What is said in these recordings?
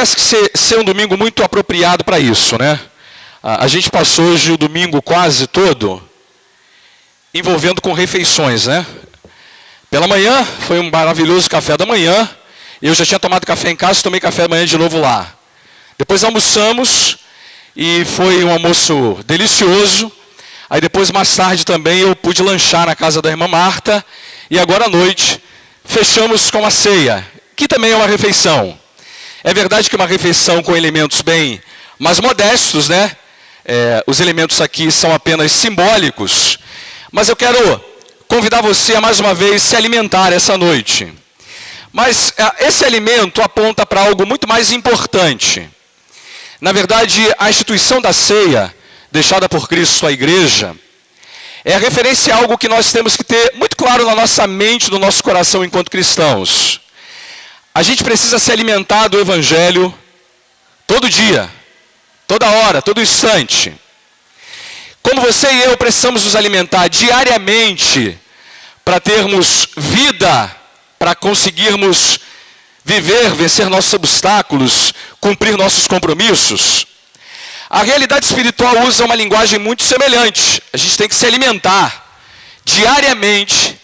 parece que ser um domingo muito apropriado para isso, né? A gente passou hoje o domingo quase todo envolvendo com refeições, né? Pela manhã, foi um maravilhoso café da manhã. Eu já tinha tomado café em casa, tomei café da manhã de novo lá. Depois almoçamos e foi um almoço delicioso. Aí depois, mais tarde também, eu pude lanchar na casa da irmã Marta. E agora à noite, fechamos com a ceia, que também é uma refeição. É verdade que é uma refeição com elementos bem mais modestos, né? Os elementos aqui são apenas simbólicos. Mas eu quero convidar você a mais uma vez se alimentar essa noite. Mas esse alimento aponta para algo muito mais importante. Na verdade, a instituição da ceia, deixada por Cristo à igreja, é a referência a algo que nós temos que ter muito claro na nossa mente, no nosso coração enquanto cristãos. A gente precisa se alimentar do Evangelho todo dia, toda hora, todo instante. Como você e eu precisamos nos alimentar diariamente para termos vida, para conseguirmos viver, vencer nossos obstáculos, cumprir nossos compromissos. A realidade espiritual usa uma linguagem muito semelhante. A gente tem que se alimentar diariamente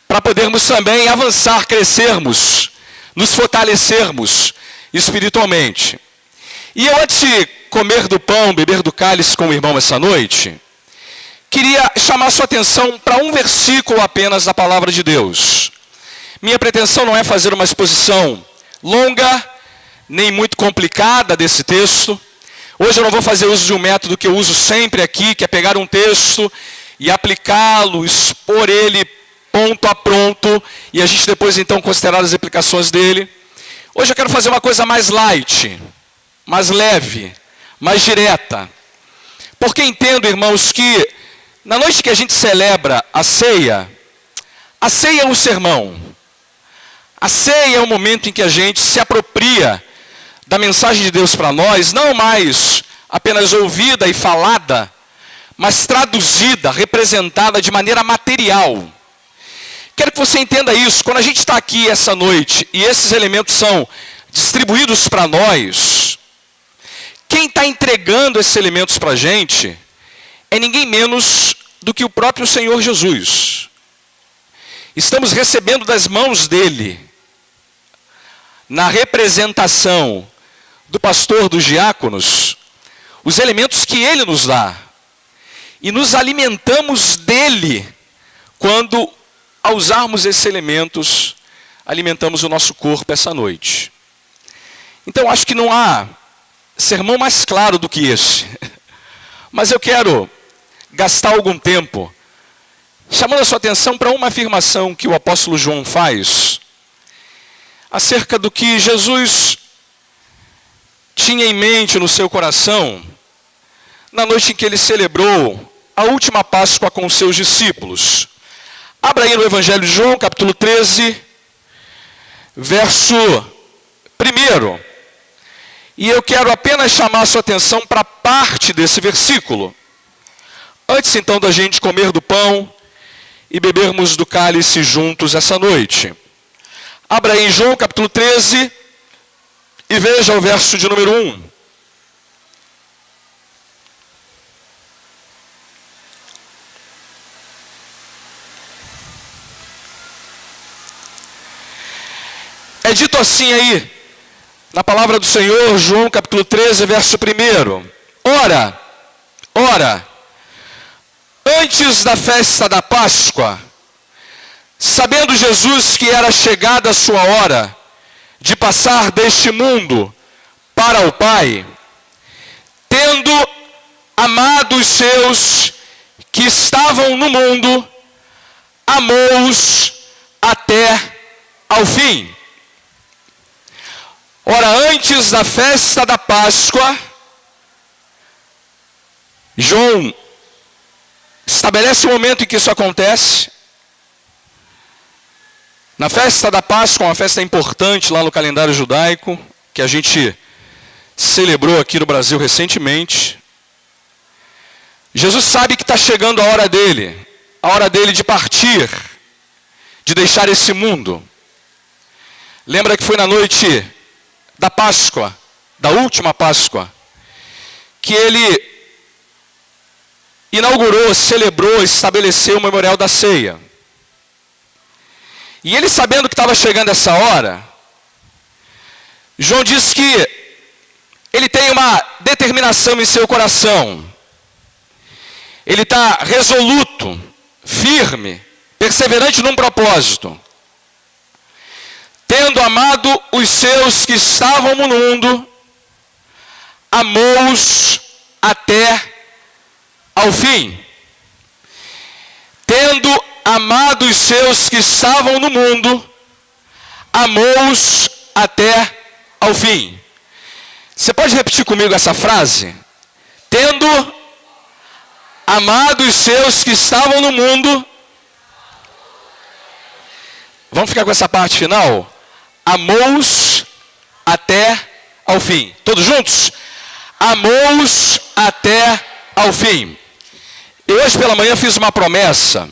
para podermos também avançar, crescermos, nos fortalecermos espiritualmente. E eu, antes de comer do pão, beber do cálice com o irmão essa noite, queria chamar sua atenção para um versículo apenas da palavra de Deus. Minha pretensão não é fazer uma exposição longa, nem muito complicada desse texto. Hoje eu não vou fazer uso de um método que eu uso sempre aqui, que é pegar um texto e aplicá-lo, expor ele ponto a ponto, e a gente depois então considerar as aplicações dele. Hoje eu quero fazer uma coisa mais light, mais leve, mais direta. Porque entendo, irmãos, que na noite que a gente celebra a ceia é um sermão. A ceia é o momento em que a gente se apropria da mensagem de Deus para nós, não mais apenas ouvida e falada, mas traduzida, representada de maneira material. Quero que você entenda isso. Quando a gente está aqui essa noite e esses elementos são distribuídos para nós, quem está entregando esses elementos para a gente é ninguém menos do que o próprio Senhor Jesus. Estamos recebendo das mãos dele, na representação do pastor, dos diáconos, os elementos que ele nos dá. E nos alimentamos dele quando, ao usarmos esses elementos, alimentamos o nosso corpo essa noite. Então, acho que não há sermão mais claro do que esse. Mas eu quero gastar algum tempo chamando a sua atenção para uma afirmação que o apóstolo João faz acerca do que Jesus tinha em mente no seu coração na noite em que ele celebrou a última Páscoa com os seus discípulos. Abra aí no Evangelho de João, capítulo 13, verso 1. E eu quero apenas chamar a sua atenção para parte desse versículo. Antes então da gente comer do pão e bebermos do cálice juntos essa noite. Abra aí em João, capítulo 13, e veja o verso de número 1. É dito assim aí, na palavra do Senhor, João capítulo 13, verso 1. Ora, antes da festa da Páscoa, sabendo Jesus que era chegada a sua hora de passar deste mundo para o Pai, tendo amado os seus que estavam no mundo, amou-os até ao fim. Ora, antes da festa da Páscoa, João estabelece o momento em que isso acontece. Na festa da Páscoa, uma festa importante lá no calendário judaico, que a gente celebrou aqui no Brasil recentemente. Jesus sabe que está chegando a hora dele de partir, de deixar esse mundo. Lembra que foi na noite da Páscoa, da última Páscoa, que ele inaugurou, celebrou, estabeleceu o memorial da ceia. E ele, sabendo que estava chegando essa hora, João diz que ele tem uma determinação em seu coração. Ele está resoluto, firme, perseverante num propósito. Tendo amado os seus que estavam no mundo, amou-os até ao fim. Tendo amado os seus que estavam no mundo, amou-os até ao fim. Você pode repetir comigo essa frase? Tendo amado os seus que estavam no mundo. Vamos ficar com essa parte final? Amou-os até ao fim. Todos juntos? Amou-os até ao fim. Eu hoje pela manhã fiz uma promessa.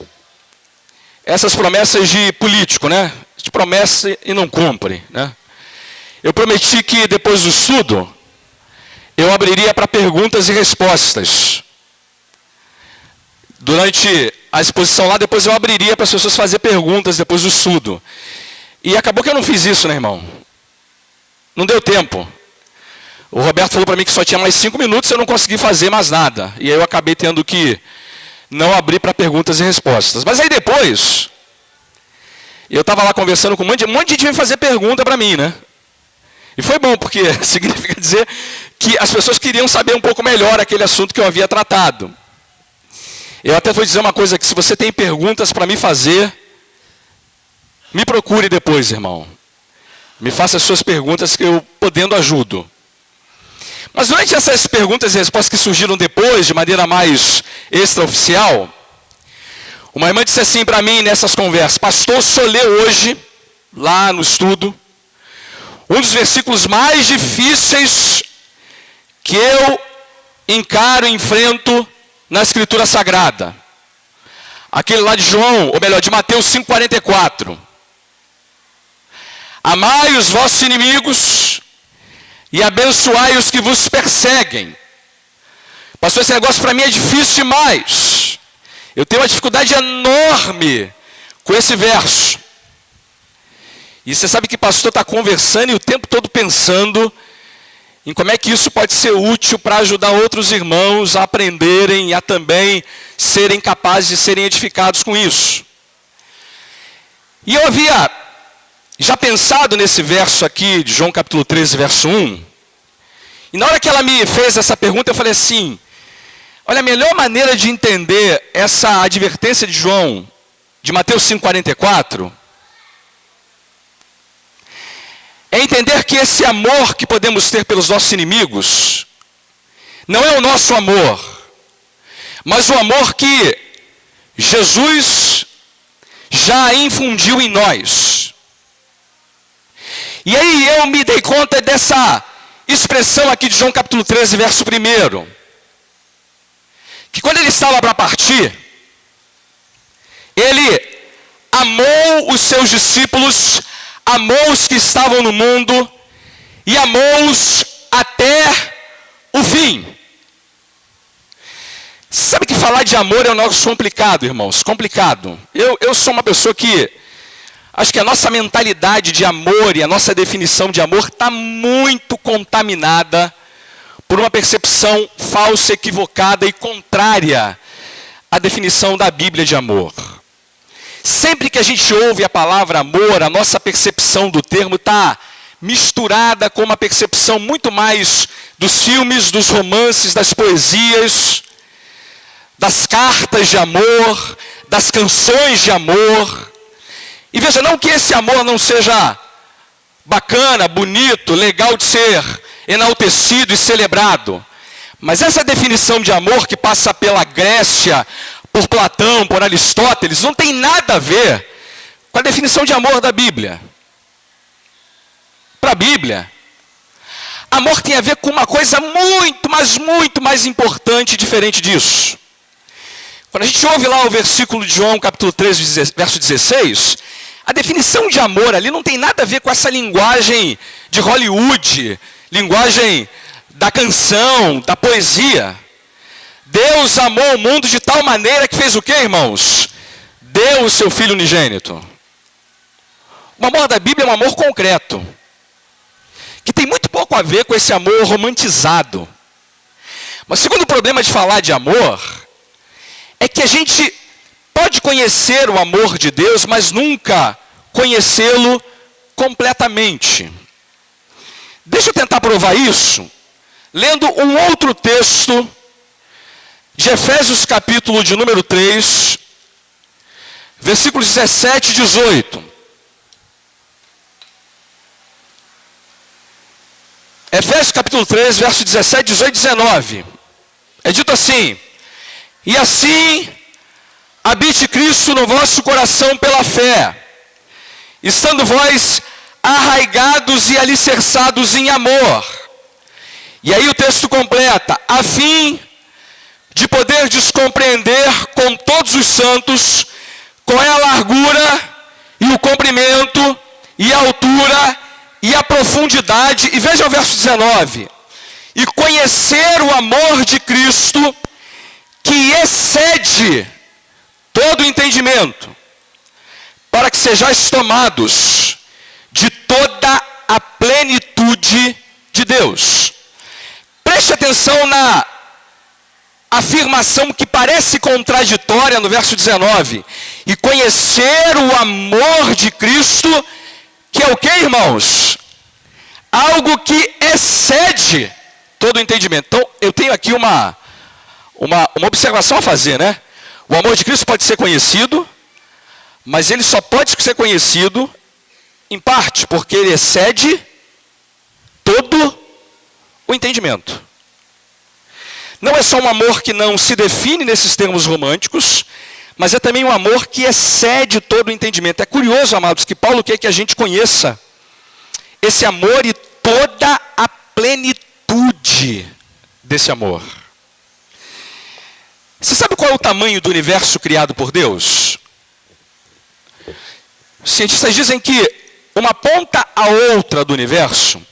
Essas promessas de político, né? De promessa e não cumpre, né? Eu prometi que depois do estudo, eu abriria para perguntas e respostas. Durante a exposição lá, depois eu abriria para as pessoas fazerem perguntas depois do estudo. E acabou que eu não fiz isso, né, irmão? Não deu tempo. O Roberto falou para mim que só tinha mais 5 minutos e eu não consegui fazer mais nada. E aí eu acabei tendo que não abrir para perguntas e respostas. Mas aí depois, eu estava lá conversando com um monte de gente veio fazer pergunta para mim, né? E foi bom, porque significa dizer que as pessoas queriam saber um pouco melhor aquele assunto que eu havia tratado. Eu até vou dizer uma coisa, que se você tem perguntas para me fazer, me procure depois, irmão. Me faça as suas perguntas que eu, podendo, ajudo. Mas durante essas perguntas e respostas que surgiram depois, de maneira mais extraoficial, uma irmã disse assim para mim nessas conversas: pastor, o senhor leu hoje, lá no estudo, um dos versículos mais difíceis que eu encaro e enfrento na Escritura Sagrada. Aquele lá de João, ou melhor, de Mateus 5,44. Amai os vossos inimigos e abençoai os que vos perseguem. Pastor, esse negócio para mim é difícil demais. Eu tenho uma dificuldade enorme com esse verso. E você sabe que o pastor está conversando e o tempo todo pensando em como é que isso pode ser útil para ajudar outros irmãos a aprenderem e a também serem capazes de serem edificados com isso. E eu havia já pensado nesse verso aqui, de João capítulo 13, verso 1. E na hora que ela me fez essa pergunta, eu falei assim: olha, a melhor maneira de entender essa advertência de João, de Mateus 5,44, é entender que esse amor que podemos ter pelos nossos inimigos não é o nosso amor, mas o amor que Jesus já infundiu em nós. E aí eu me dei conta dessa expressão aqui de João capítulo 13, verso 1. Que quando ele estava para partir, ele amou os seus discípulos, amou os que estavam no mundo e amou-os até o fim. Sabe que falar de amor é um negócio complicado, irmãos, complicado. Eu sou uma pessoa que acho que a nossa mentalidade de amor e a nossa definição de amor está muito contaminada por uma percepção falsa, equivocada e contrária à definição da Bíblia de amor. Sempre que a gente ouve a palavra amor, a nossa percepção do termo está misturada com uma percepção muito mais dos filmes, dos romances, das poesias, das cartas de amor, das canções de amor. E veja, não que esse amor não seja bacana, bonito, legal de ser enaltecido e celebrado, mas essa definição de amor que passa pela Grécia, por Platão, por Aristóteles, não tem nada a ver com a definição de amor da Bíblia. Para a Bíblia, amor tem a ver com uma coisa muito, mas muito mais importante e diferente disso. Quando a gente ouve lá o versículo de João, capítulo 13, verso 16, a definição de amor ali não tem nada a ver com essa linguagem de Hollywood, linguagem da canção, da poesia. Deus amou o mundo de tal maneira que fez o quê, irmãos? Deu o seu Filho unigênito. O amor da Bíblia é um amor concreto, que tem muito pouco a ver com esse amor romantizado. Mas o segundo problema de falar de amor é que a gente pode conhecer o amor de Deus, mas nunca conhecê-lo completamente. Deixa eu tentar provar isso lendo um outro texto de Efésios capítulo de número 3, versículos 17 e 18. Efésios capítulo 3, versos 17, 18 e 19. É dito assim: e assim habite Cristo no vosso coração pela fé, estando vós arraigados e alicerçados em amor. E aí o texto completa: a fim de poder compreender com todos os santos qual é a largura e o comprimento e a altura e a profundidade. E veja o verso 19: e conhecer o amor de Cristo, que excede todo o entendimento, para que sejais tomados de toda a plenitude de Deus. Preste atenção na afirmação que parece contraditória no verso 19. E conhecer o amor de Cristo, que é o que, irmãos? Algo que excede todo o entendimento. Então, eu tenho aqui uma observação a fazer, né? O amor de Cristo pode ser conhecido, mas ele só pode ser conhecido em parte, porque ele excede todo o entendimento. Não é só um amor que não se define nesses termos românticos, mas é também um amor que excede todo o entendimento. É curioso, amados, que Paulo quer que a gente conheça esse amor e toda a plenitude desse amor. Você sabe qual é o tamanho do universo criado por Deus? Os cientistas dizem que uma ponta a outra do universo,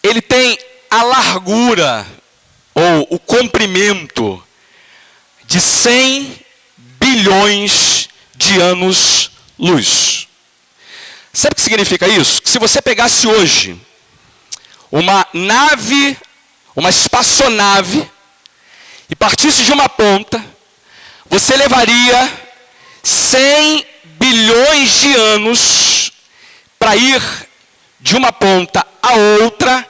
ele tem a largura ou o comprimento de 100 bilhões de anos-luz. Sabe o que significa isso? Que se você pegasse hoje uma nave, uma espaçonave, e partisse de uma ponta, você levaria 100 bilhões de anos para ir de uma ponta a outra,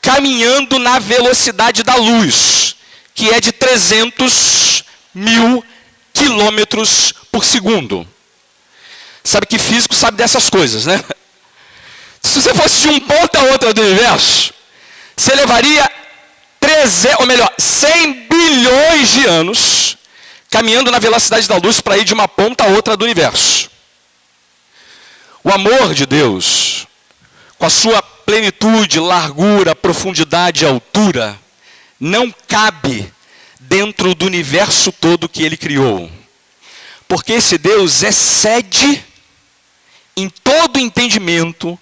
caminhando na velocidade da luz, que é de 300 mil quilômetros por segundo. Sabe que físico sabe dessas coisas, né? Se você fosse de um ponto a outra do universo, você levaria 100 bilhões de anos caminhando na velocidade da luz para ir de uma ponta a outra do universo. O amor de Deus, com a sua plenitude, largura, profundidade e altura, não cabe dentro do universo todo que ele criou. Porque esse Deus excede em todo entendimento,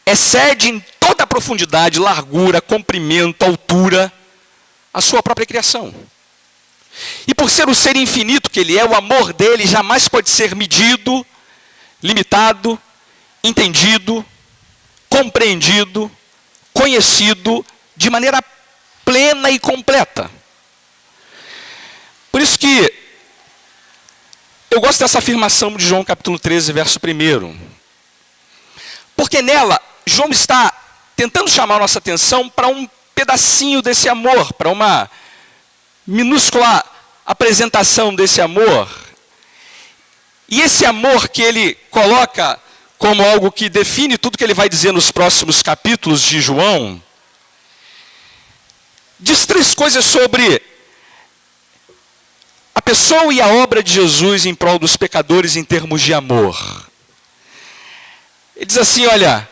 excede em toda a profundidade, largura, comprimento, altura, a sua própria criação. E por ser o ser infinito que ele é, o amor dele jamais pode ser medido, limitado, entendido, compreendido, conhecido de maneira plena e completa. Por isso que eu gosto dessa afirmação de João capítulo 13, verso 1. Porque nela, João está tentando chamar a nossa atenção para um pedacinho desse amor, para uma minúscula apresentação desse amor. E esse amor que ele coloca como algo que define tudo que ele vai dizer nos próximos capítulos de João, diz 3 coisas sobre a pessoa e a obra de Jesus em prol dos pecadores em termos de amor. Ele diz assim, olha,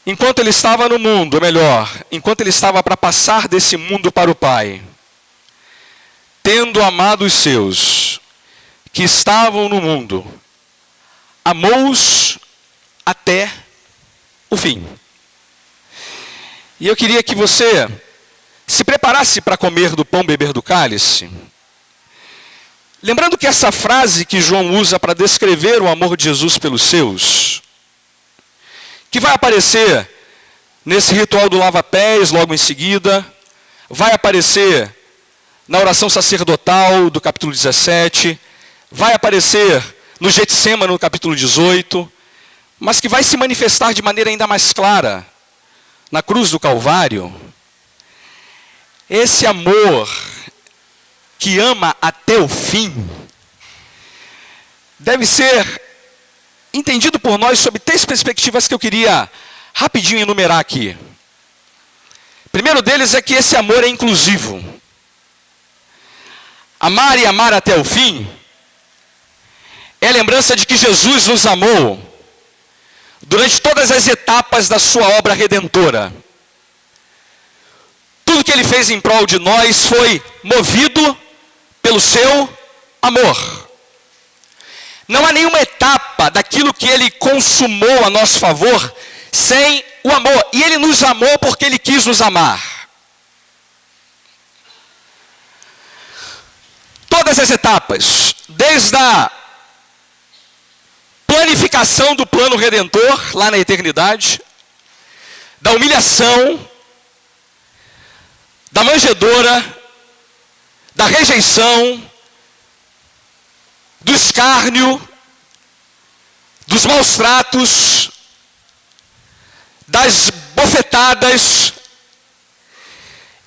enquanto ele estava no mundo, ou melhor, enquanto ele estava para passar desse mundo para o Pai, tendo amado os seus que estavam no mundo, amou-os até o fim. E eu queria que você se preparasse para comer do pão, beber do cálice. Lembrando que essa frase que João usa para descrever o amor de Jesus pelos seus, que vai aparecer nesse ritual do lava-pés logo em seguida, vai aparecer na oração sacerdotal do capítulo 17, vai aparecer no Getsêmani no capítulo 18, mas que vai se manifestar de maneira ainda mais clara na cruz do Calvário. Esse amor que ama até o fim deve ser entendido por nós sob 3 perspectivas que eu queria rapidinho enumerar aqui. Primeiro deles é que esse amor é inclusivo. Amar e amar até o fim é a lembrança de que Jesus nos amou durante todas as etapas da sua obra redentora. Tudo que ele fez em prol de nós foi movido pelo seu amor. Não há nenhuma etapa daquilo que ele consumou a nosso favor sem o amor. E ele nos amou porque ele quis nos amar. Todas as etapas, desde a planificação do plano redentor, lá na eternidade, da humilhação, da manjedoura, da rejeição, do escárnio, dos maus tratos, das bofetadas.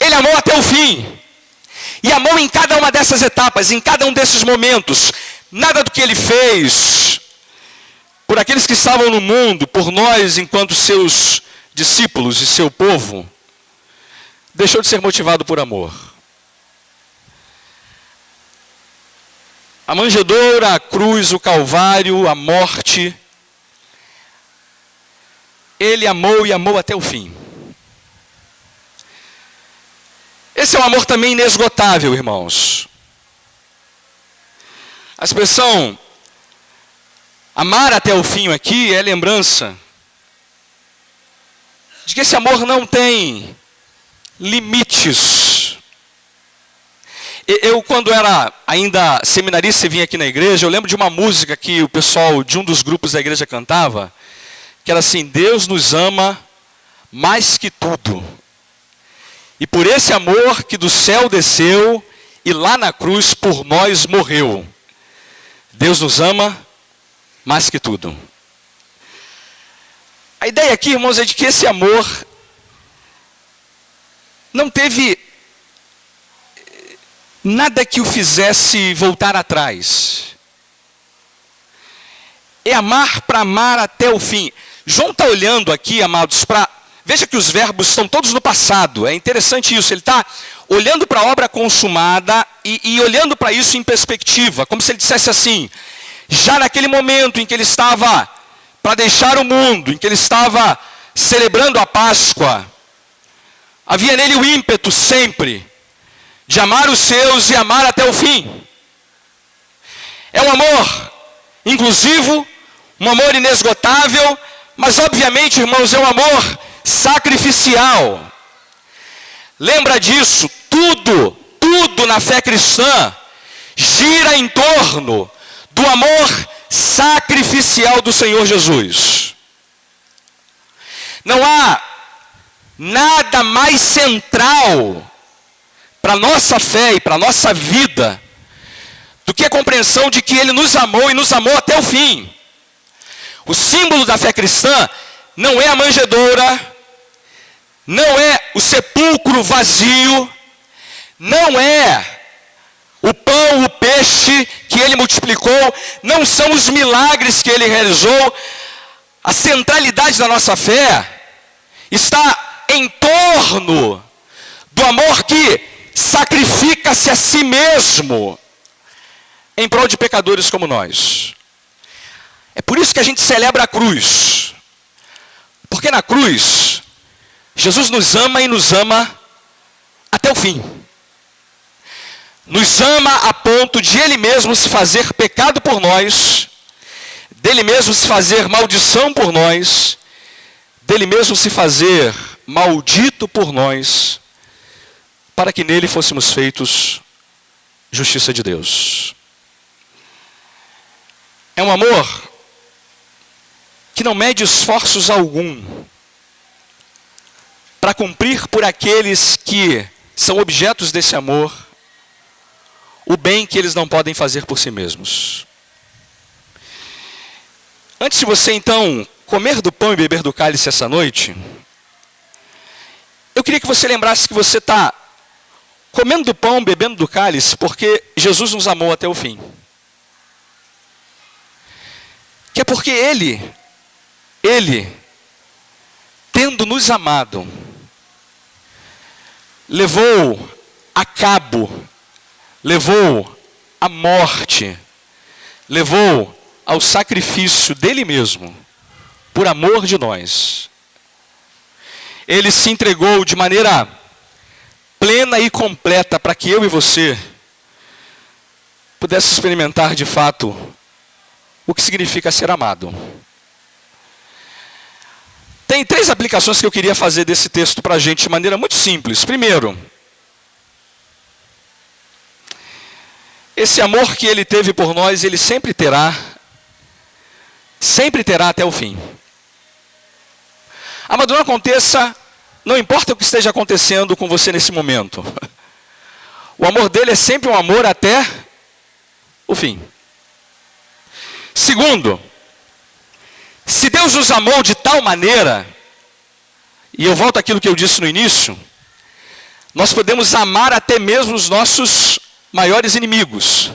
Ele amou até o fim. E amou em cada uma dessas etapas, em cada um desses momentos. Nada do que ele fez por aqueles que estavam no mundo, por nós enquanto seus discípulos e seu povo, deixou de ser motivado por amor. A manjedoura, a cruz, o Calvário, a morte, ele amou e amou até o fim. Esse é um amor também inesgotável, irmãos. A expressão amar até o fim aqui é lembrança de que esse amor não tem limites. Eu, quando era ainda seminarista e vinha aqui na igreja, eu lembro de uma música que o pessoal de um dos grupos da igreja cantava, que era assim: Deus nos ama mais que tudo. E por esse amor que do céu desceu e lá na cruz por nós morreu. Deus nos ama mais que tudo. A ideia aqui, irmãos, é de que esse amor não teve nada que o fizesse voltar atrás. É amar para amar até o fim. João está olhando aqui, amados, para... Veja que os verbos estão todos no passado. É interessante isso. Ele está olhando para a obra consumada e olhando para isso em perspectiva. Como se ele dissesse assim: já naquele momento em que ele estava para deixar o mundo, em que ele estava celebrando a Páscoa, havia nele o ímpeto sempre de amar os seus e amar até o fim. É um amor inclusivo, um amor inesgotável, mas obviamente, irmãos, é um amor sacrificial. Lembra disso? Tudo na fé cristã gira em torno do amor sacrificial do Senhor Jesus. Não há nada mais central para a nossa fé e para a nossa vida do que a compreensão de que Ele nos amou e nos amou até o fim. O símbolo da fé cristã não é a manjedoura, não é o sepulcro vazio, não é o pão, o peixe que Ele multiplicou, não são os milagres que Ele realizou. A centralidade da nossa fé está em torno do amor que sacrifica-se a si mesmo em prol de pecadores como nós. É por isso que a gente celebra a cruz. Porque na cruz, Jesus nos ama e nos ama até o fim. Nos ama a ponto de Ele mesmo se fazer pecado por nós, dele mesmo se fazer maldição por nós, dele mesmo se fazer maldito por nós, para que nele fôssemos feitos justiça de Deus. É um amor que não mede esforços algum para cumprir por aqueles que são objetos desse amor o bem que eles não podem fazer por si mesmos. Antes de você então comer do pão e beber do cálice essa noite, eu queria que você lembrasse que você está comendo do pão, bebendo do cálice, porque Jesus nos amou até o fim. Que é porque Ele, tendo nos amado, levou a cabo, levou à morte, levou ao sacrifício dele mesmo, por amor de nós. Ele se entregou de maneira plena e completa para que eu e você pudesse experimentar de fato o que significa ser amado. Tem 3 aplicações que eu queria fazer desse texto para a gente de maneira muito simples. Primeiro, esse amor que ele teve por nós, ele sempre terá até o fim. Amado, não aconteça, não importa o que esteja acontecendo com você nesse momento. O amor dele é sempre um amor até o fim. Segundo, se Deus nos amou de tal maneira, e eu volto àquilo que eu disse no início, nós podemos amar até mesmo os nossos maiores inimigos.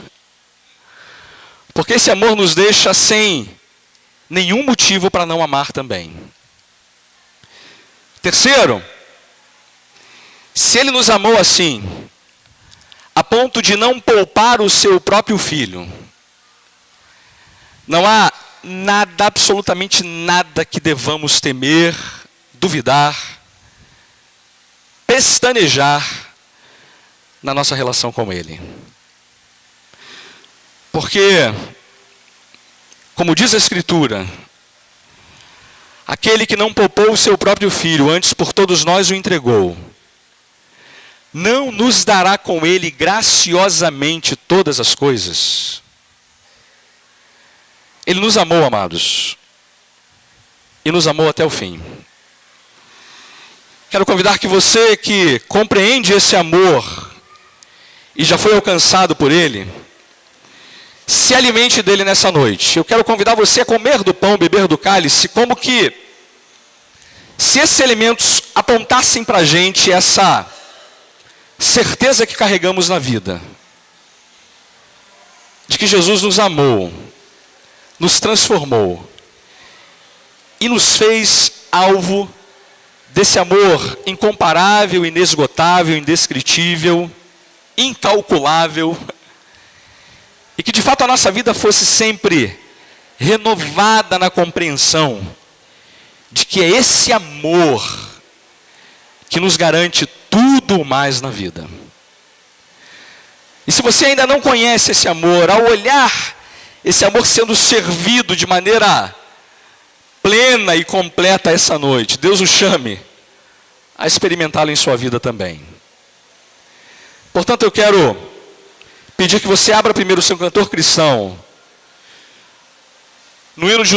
Porque esse amor nos deixa sem nenhum motivo para não amar também. Terceiro, se ele nos amou assim, a ponto de não poupar o seu próprio filho, não há nada, absolutamente nada que devamos temer, duvidar, pestanejar na nossa relação com ele. Porque, como diz a Escritura, aquele que não poupou o seu próprio filho, antes por todos nós o entregou, não nos dará com ele graciosamente todas as coisas? Ele nos amou, amados, e nos amou até o fim. Quero convidar que você que compreende esse amor e já foi alcançado por ele, se alimente dele nessa noite. Eu quero convidar você a comer do pão, beber do cálice, como que se esses elementos apontassem para a gente essa certeza que carregamos na vida, de que Jesus nos amou, nos transformou e nos fez alvo desse amor incomparável, inesgotável, indescritível, incalculável, e que de fato a nossa vida fosse sempre renovada na compreensão de que é esse amor que nos garante tudo mais na vida. E se você ainda não conhece esse amor, ao olhar esse amor sendo servido de maneira plena e completa essa noite, Deus o chame a experimentá-lo em sua vida também. Portanto, eu quero pedir que você abra primeiro o seu cantor cristão no hino de